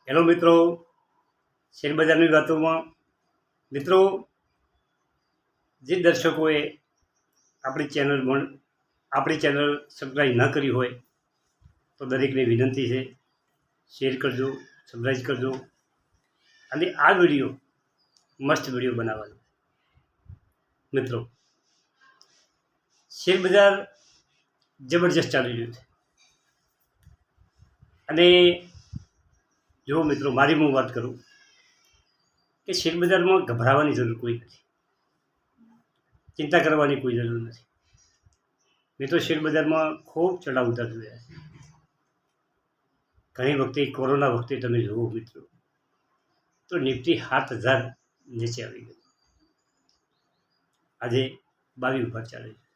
Hello મિત્રો, શેરબજારની વાતોમાં મિત્રો, જે દર્શકોએ આપણી ચેનલ સબસ્ક્રાઈબ ન કરી હોય તો દરેકને વિનંતી છે, શેર કરજો, સબસ્ક્રાઈબ કરજો. અને આ વિડીયો મસ્ત વિડીયો બનાવવાનો. મિત્રો, શેરબજાર જબરજસ્ત ચાલી રહ્યું છે. અને જો મિત્રો, મારી હું વાત કરું કે શેરબજારમાં ગભરાવાની જરૂર કોઈ નથી, ચિંતા કરવાની કોઈ જરૂર નથી. મેં તો શેરબજારમાં ખૂબ ચડાવ ઉતાર જોયા છે. ઘણી વખતે કોરોના વખતે તમે જુઓ મિત્રો, તો નિફ્ટી 7,000 નીચે આવી ગયું. આજે 22 ઉપર ચાલે છે,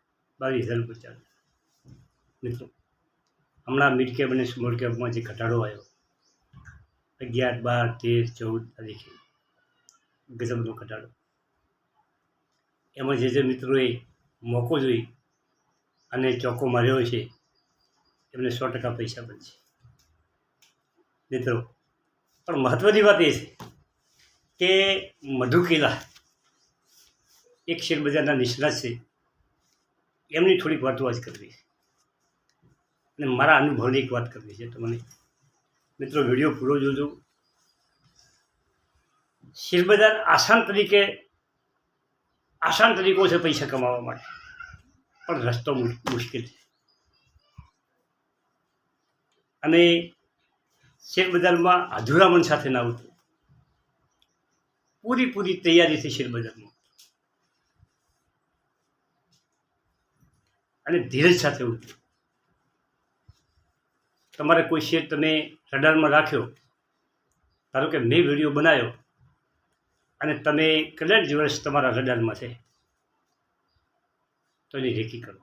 22,000 ઉપર ચાલે છે. મિત્રો, હમણાં મિડ કેપ અને સ્મોલ કેપમાં જે ઘટાડો આવ્યો 11, 12, 13, 14 તારીખે ગજબનો ઘટાડો. એમાં જે મિત્રોએ મોકો જોઈ અને ચોખ્ખો માર્યો છે એમને 100% પૈસા બનશે મિત્રો. પણ મહત્ત્વની વાત એ છે કે મધુ કેલા એક શેરબજારના નિષ્ણાત છે, એમની થોડીક વાતો આજ કરવી છે અને મારા અનુભવની એક વાત કરવી છે તમને. મિત્રો, વિડીયો પૂરો જોજો. શેરબજાર આસાન તરીકો છે પૈસા કમાવા માટે, પણ રસ્તો મુશ્કેલ છે. અને શેરબજારમાં અધૂરા મન સાથે ના આવતું, પૂરી તૈયારીથી શેરબજારમાં અને ધીરજ સાથે ઉતરું. તમારે કોઈ શેર તમે રડારમાં રાખ્યો, ધારો કે મેં વિડીયો બનાવ્યો અને તમે કેટલા દિવસ તમારા રડારમાં છે, તો એની રેકી કરો.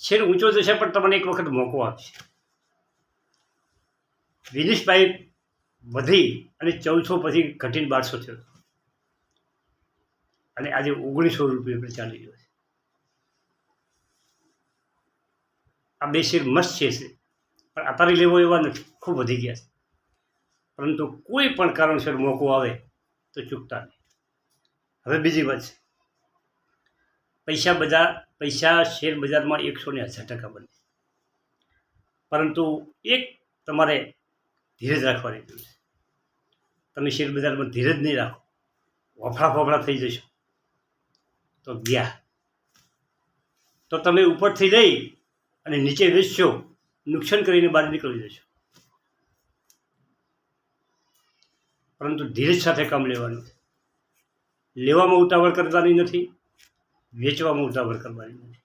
શેર ઊંચો જશે પણ તમને એક વખત મોકો આપશે. વિનિશભાઈ વધી અને 1400 પછી ઘટીને 1200 થયો અને આજે 1900 રૂપિયા પર ચાલી રહ્યો છે. આ બે શેર મસ્ત છે, પણ અત્યારે લેવો એવા નથી, ખૂબ વધી ગયા છે. પરંતુ કોઈ પણ કારણસર મોકો આવે તો ચૂકતા નહીં. હવે બીજી વાત છે, પૈસા શેર બજારમાં 110% બને, પરંતુ એક તમારે ધીરજ રાખવાની જરૂર છે. તમે શેર બજારમાં ધીરજ નહીં રાખો, વફડા થઈ જશો તો ગયા. તો તમે ઉપરથી લઈ અને નીચે વેચશો, નુકસાન કરીને બહાર નીકળી જશો. પરંતુ ધીરજ સાથે કામ લેવાનું છે. લેવામાં ઉતાવળ કરવાની નથી, વેચવામાં ઉતાવળ કરવાની નથી.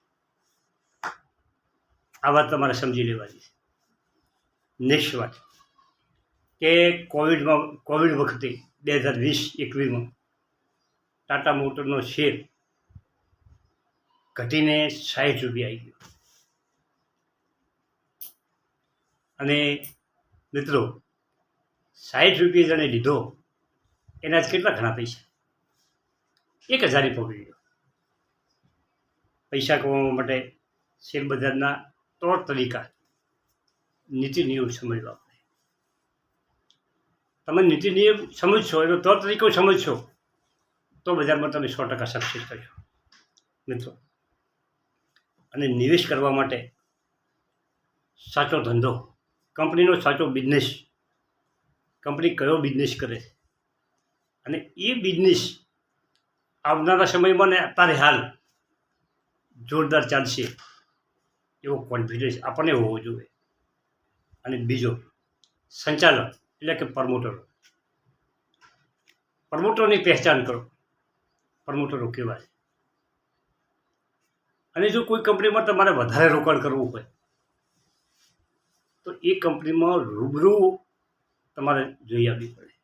આ વાત તમારે સમજી લેવાની છે. નેક્સ્ટ વાત કે કોવિડ વખતે 2020-21માં ટાટા મોટરનો શેર ઘટીને 60 રૂપિયા આવી ગયો. અને મિત્રો, 60 રૂપિયા જેણે લીધો એના જ કેટલા ઘણા પૈસા, 1,000 પકડી ગયો. પૈસા કમાવા માટે શેરબજારના તોડ તરીકા, નીતિ નિયમ સમજવા પડે. તમે નીતિ નિયમ સમજશો, એનો તોડ તરીકો સમજશો તો બજારમાં તમે 100% સક્સેસ થશો મિત્રો. અને નિવેશ કરવા માટે સાચો ધંધો, કંપનીનો સાચો બિઝનેસ, કંપની કયો બિઝનેસ કરે છે અને એ બિઝનેસ આવનારા સમયમાં ને અત્યારે હાલ જોરદાર ચાલશે એવો કોન્ફિડન્સ આપણને હોવો જોઈએ. અને બીજો, સંચાલક એટલે કે પ્રમોટરોની પહેચાન કરો. પ્રમોટરો કેવા છે? અને જો કોઈ કંપનીમાં તમારે વધારે રોકાણ કરવું હોય તો એ કંપનીમાં રૂબરૂ તમારે જોઈ આવવી પડે.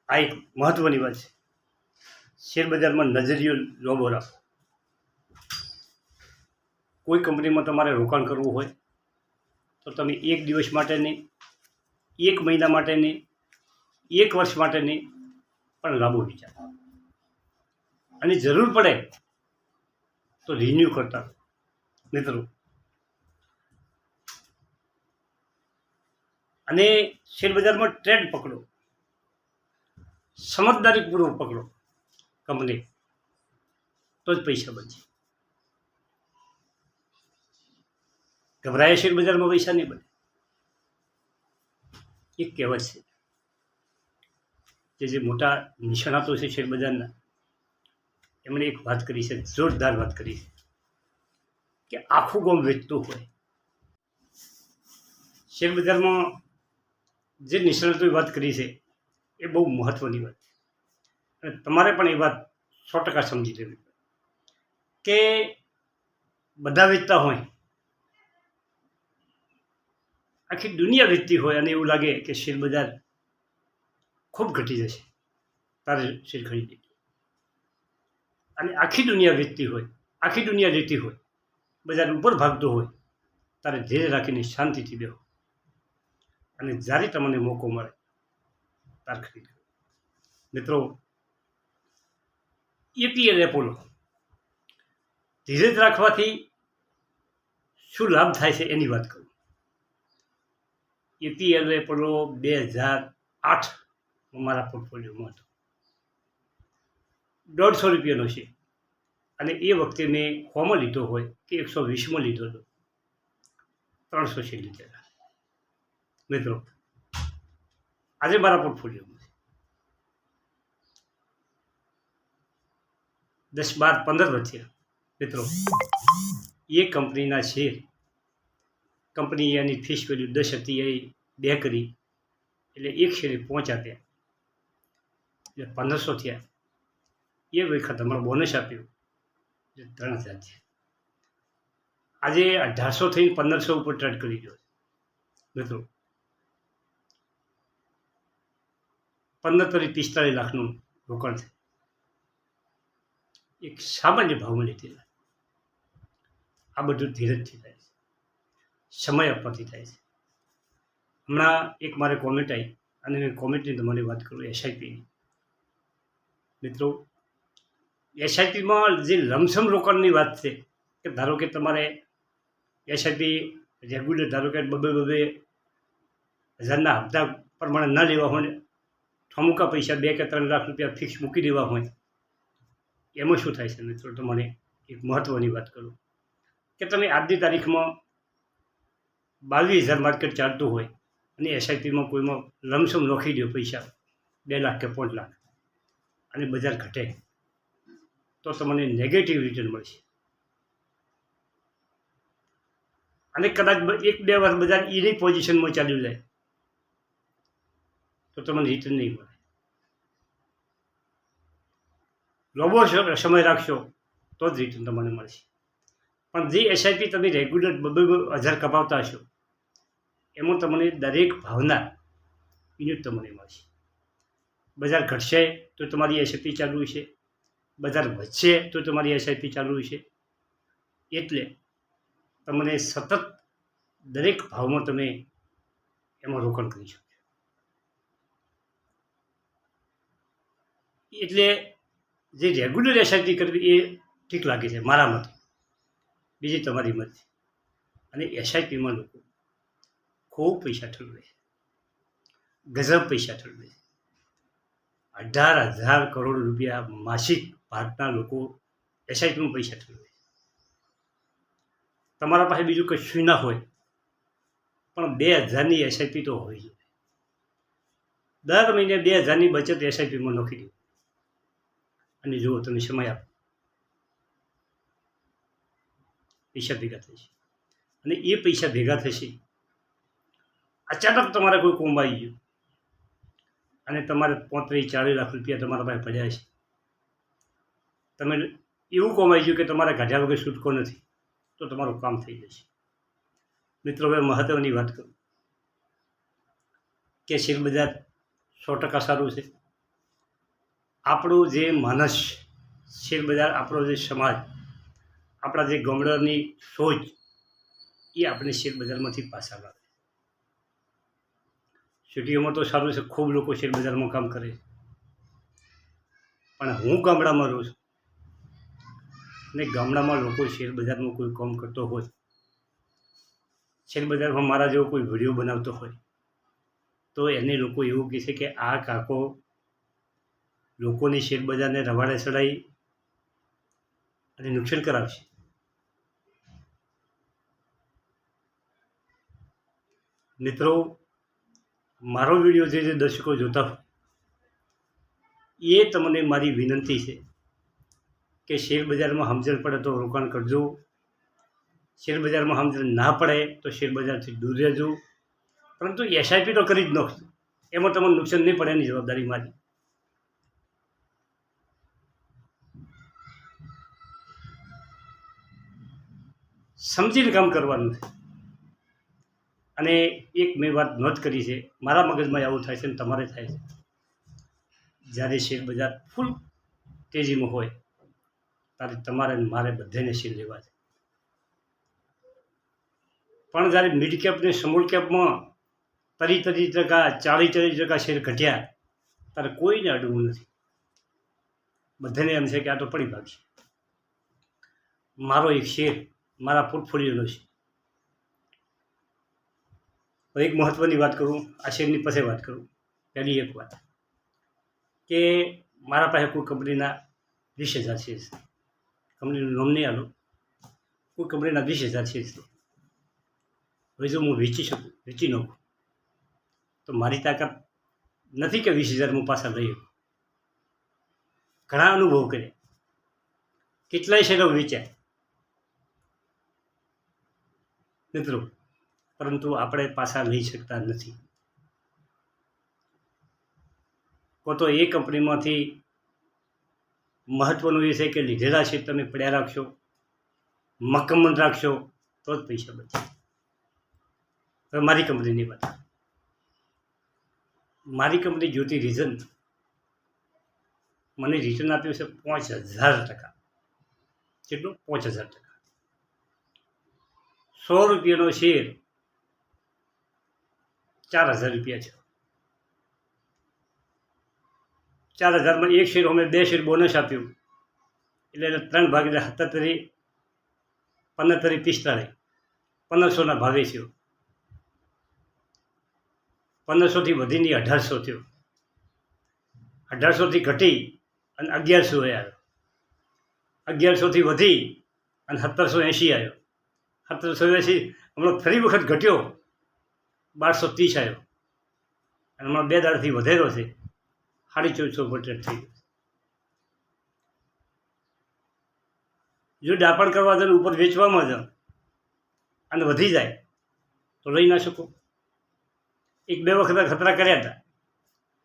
આ એક મહત્વની વાત છે. શેરબજારમાં નજરિયો લાંબો રાખો. કોઈ કંપનીમાં તમારે રોકાણ કરવું હોય તો તમે 1 દિવસ માટે નહીં, 1 મહિના માટે નહીં, 1 વર્ષ માટે નહીં, પણ લાંબો વિચાર. અને જરૂર પડે તો રિન્યૂ કરતા. મિત્રો, અને શેરબજારમાં ટ્રેન્ડ પકડો, સમજદારીપૂર્વક પકડો કંપની, તો જ પૈસા બનશે. ગભરાયા શેરબજારમાં પૈસા નહીં બને. એક કહેવત છે કે જે મોટા નિષ્ણાતો છે શેરબજારના, એમણે એક વાત કરી છે, જોરદાર વાત કરી છે કે આખું ગામ વેચતું હોય. શેરબજારમાં જે નિષ્ણાતોએ વાત કરી છે એ બહુ મહત્ત્વની વાત છે, અને તમારે પણ એ વાત 100% સમજી લેવી કે બધા વેચતા હોય, આખી દુનિયા વેચતી હોય, અને એવું લાગે કે શેરબજાર ખૂબ ઘટી જશે, તારે શેર ખરીદી, અને આખી દુનિયા વેચતી હોય, આખી દુનિયા લેતી હોય, બજાર ઉપર ભાગતું હોય, તારે ધીરે રાખીને શાંતિથી બેહો, અને જ્યારે તમને મોકો મળે તાર ખરીદ. મિત્રો, એપીએલ એપોલો ધીરજ રાખવાથી શું લાભ થાય છે એની વાત કરું. એપીએલ એપોલો 2008 મારા પોર્ટફોલિયોમાં હતો. 150 રૂપિયાનો છે, અને એ વખતે મેં 100માં લીધો હોય કે 120માં લીધો હતો, 300 શેર લીધેલા. મિત્રો, આજે મારા પોર્ટફોલિયોમાં 10, 12, 15 વર્ષે મિત્રો એ કંપનીના શેર, કંપની એની ફેસ વેલ્યુ 10 હતી, એ 2 કરી એટલે એક શેરે 5 આપ્યા, એટલે 1500 થયા. એ વખત હમણાં બોનસ આપ્યું એટલે 3000 છે. આજે 1800 થઈને 1500 ઉપર ટ્રેડ કરી ગયો. મિત્રો, 15 થી 45 લાખનું રોકાણ છે, એક સામાન્ય ભાવમાં લીધેલા. આ બધું ધીરજથી થાય છે, સમય આપવાથી થાય છે. હમણાં એક મારે કોમેન્ટ આવી, અને મેં કોમેન્ટની તમારી વાત કરું એસઆઈપીની. મિત્રો, એસઆઈપીમાં જે લમસમ રોકાણની વાત છે કે ધારો કે તમારે એસઆઈપી રેગ્યુલર, ધારો કે 2,000 હપ્તા પ્રમાણે ન લેવા હોય, અમુકા પૈસા 2 કે 3 લાખ રૂપિયા ફિક્સ મૂકી દેવા હોય, એમાં શું થાય છે મિત્રો, તમને એક મહત્ત્વની વાત કરું કે તમે આજની તારીખમાં 22,000 માર્કેટ ચાલતું હોય, અને એસઆઈપીમાં કોઈમાં લમસમ લખી દો પૈસા 2 લાખ કે 5 લાખ, અને બજાર ઘટે તો તમને નેગેટિવ રિટર્ન મળશે. અને કદાચ 1-2 વર્ષ બજાર એની પોઝિશનમાં ચાલ્યું જાય તો તમને રિટર્ન નહીં મળે. લાંબો સમય રાખશો તો જ રિટર્ન તમને મળશે. પણ જે એસઆઈપી તમે રેગ્યુલર 2,000 કમાવતા હશો, એમાં તમને દરેક ભાવના યુનિટ તમને મળશે. બજાર ઘટશે તો તમારી એસઆઈપી ચાલુ છે, બજાર વધશે તો તમારી એસઆઈપી ચાલુ છે. એટલે તમને સતત દરેક ભાવમાં તમે એમાં રોકાણ કરી શકો. એટલે જે રેગ્યુલર એસઆઈપી કરવી એ ઠીક લાગે છે મારા મતે, બીજી તમારી મત. અને એસઆઈપીમાં લોકો ખૂબ પૈસા ઠલવે છે, ગજબ પૈસા ઠલવે છે. 18,000 કરોડ રૂપિયા માસિક ભારતના લોકો એસઆઈપીમાં પૈસા ઠલવે છે. તમારા પાસે બીજું કશું ના હોય, પણ 2,000ની એસઆઈપી તો હોય છે. દર મહિને 2,000ની બચત એસઆઈપીમાં નાખી દો, અને જુઓ તમે સમય આપો, પૈસા ભેગા થશે. અને એ પૈસા ભેગા થશે, અચાનક તમારે કોઈ કોમ આવી ગયું અને તમારે 35-40 લાખ રૂપિયા તમારા પાસે પડ્યા છે, તમે એવું કોમ આવી ગયું કે તમારે કાઢ્યા વગર છૂટકો નથી, તો તમારું કામ થઈ જશે. મિત્રો, હવે મહત્ત્વની વાત કરું કે શેરબજાર 100% સારું છે. આપણું જે માનસ, શેરબજાર, આપણો જે સમાજ, આપણા જે ગામડાની સોચ, એ આપણે શેરબજારમાંથી પાછા લાવે. સિટીઓમાં તો સારું છે, ખૂબ લોકો શેરબજારમાં કામ કરે છે, પણ હું ગામડામાં રહું છું, અને ગામડામાં લોકો શેરબજારમાં કોઈ કામ કરતો હોય, શેરબજારમાં મારા જેવો કોઈ વિડીયો બનાવતો હોય, તો એને લોકો એવું કહે છે કે આ કાકો લોકોની શેરબજારને રવાડે ચડાવી અને નુકસાન કરાવશે. મિત્રો, મારો વિડીયો જે દર્શકો જોતા હોય એ તમને મારી વિનંતી છે કે શેરબજારમાં સમજણ પડે તો રોકાણ કરજો, શેરબજારમાં સમજણ ના પડે તો શેરબજારથી દૂર રહેજો. પરંતુ એસઆઈપી તો કરી જ નાખજો, એમાં તમને નુકસાન નહીં પડે એની જવાબદારી મારી. સમજીને કામ કરવાનું છે. અને એક મેં વાત નોંધ કરી છે, મારા મગજમાં આવું થાય છે ને તમારે થાય છે. જ્યારે શેરબજાર ફૂલ તેજીમાં હોય ત્યારે તમારે મારે બધાને શેર લેવા છે. પણ જ્યારે મિડ કેપ ને સ્મોલ કેપમાં 30% 40% શેર ઘટ્યા ત્યારે કોઈને અડવું નથી. બધાને એમ છે કે આ તો પડી ભાગશે. મારો એક શેર મારા પોર્ટફોલિયોનો છે. એક મહત્ત્વની વાત કરું, આ શેરની પછી વાત કરું. પહેલી એક વાત કે મારા પાસે કોઈ કંપનીના 20,000 શેર છે. કંપનીનું નામ નહીં આલો, કોઈ કંપનીના 20,000 શેર છે. હવે જો હું વેચી શકું, વેચી નાખું, તો મારી તાકાત નથી કે 20,000 હું પાછા લઈ શકું. ઘણા અનુભવ કર્યા, કેટલાય શેરો વેચ્યા મિત્રો, પરંતુ આપણે પાછા લઈ શકતા નથી. તો એ કંપનીમાંથી મહત્ત્વનું એ છે કે લીધેલા શેર તમે પડ્યા રાખશો, મક્કમ રાખશો તો જ પૈસા બચે. હવે મારી કંપનીની વાત, મારી કંપની જ્યોતિ રીઝન મને રિટર્ન આપ્યું છે 5,000%. કેટલું? 5,000%. 100 રૂપિયાનો શેર 4,000 રૂપિયા છે. 4,000માં એક શેર અમે 2 શેર બોનસ આપ્યું એટલે 3 ભાગ એટલે 77, 15, 45, 1500ના ભાવે થયો. 1500થી વધીને 1,800 થયો. 1,800થી ઘટી અને 1,100 આવ્યો. 1,100થી વધી અને 1,780 આવ્યો. 1,780 હમણાં ફરી વખત ઘટ્યો, 1,230 આવ્યો. અને હમણાં 2 દાડથી વધેલો છે, 450 પર ટ્રેડ થઈ ગયો. જો ડાપણ કરવા જાય ઉપર વેચવામાં જાઓ અને વધી જાય તો લઈ ના શકો. 1-2 વખત ખતરા કર્યા હતા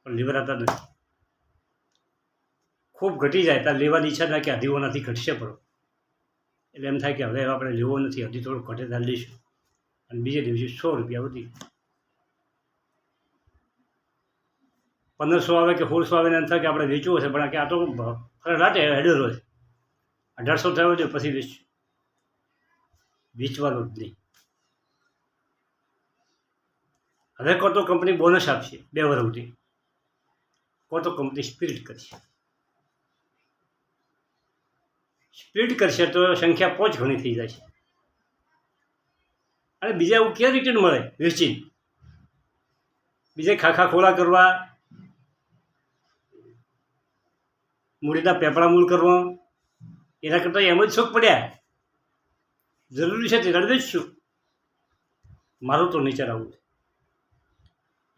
પણ લેવરાતા નથી. ખૂબ ઘટી જાય ત્યારે લેવાની ઈચ્છા થાય કે હદીઓનાથી ઘટશે પડો, એટલે એમ થાય કે હવે આપણે લેવો નથી, હજી થોડું ઘટે ત્યારે લઈશું. અને બીજે દિવસે 100 રૂપિયા વધી, 1,500 આવે કે 1,600 આવે ને એમ થાય કે આપણે વેચવું હશે, પણ કે આ તો રાતે હેડેલો છે, 1,800 થયો છે પછી વેચશું. વેચવાનું જ નહીં. હવે કો તો કંપની બોનસ આપશે 2 વર્ષ સુધી, કો તો કંપની સ્પિરિટ કરશે. સ્પ્લિટ કરશે તો સંખ્યા 5 ગણી થઈ જાય છે. અને બીજા એવું ક્યાં રિટર્ન મળે વેચીને? બીજે ખાખા ખોલા કરવા, મૂડીના પેપડા મૂળ કરવા, એના કરતાં એમ જ શોખ પડ્યા જરૂરી છે તે રડી દઈશું. મારું તો નેચર આવું છે.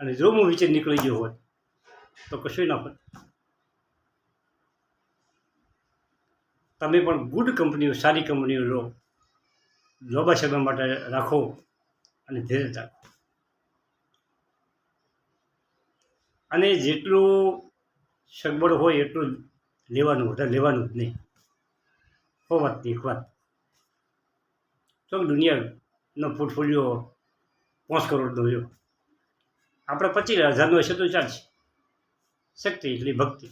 અને જો હું વિચાર નીકળી ગયો હોત તો કશું ના હોત. તમે પણ ગુડ કંપનીઓ, સારી કંપનીઓ લો, લાંબા સમય માટે રાખો અને ધીરે રાખો. અને જેટલું સગવડ હોય એટલું લેવાનું, વધારે લેવાનું જ નહીં. હો વાત એક વાત, તો દુનિયાનો પોર્ટફોલિયો 5 કરોડનો રહ્યો, આપણે 25,000નો હશે તો ચાલશે. શક્તિ એટલી ભક્તિ.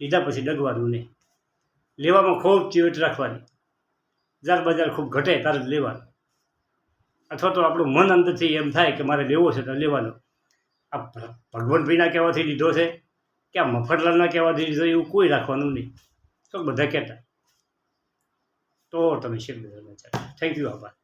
લીધા પછી ડગવાનું નહીં. લેવામાં ખૂબ ચીવટ રાખવાની. જાર બજાર ખૂબ ઘટે ત્યારે જ લેવાનું. અથવા તો આપણું મન અંદરથી એમ થાય કે મારે લેવો છે તો લેવાનો. આ ભગવંતભાઈના કહેવાથી લીધો છે કે આ મફતલાલના કહેવાથી લીધો એવું કોઈ રાખવાનું નહીં. તો બધા કહેતા તો તમે શેર બજારમાં ચાલો. Thank you. આભાર.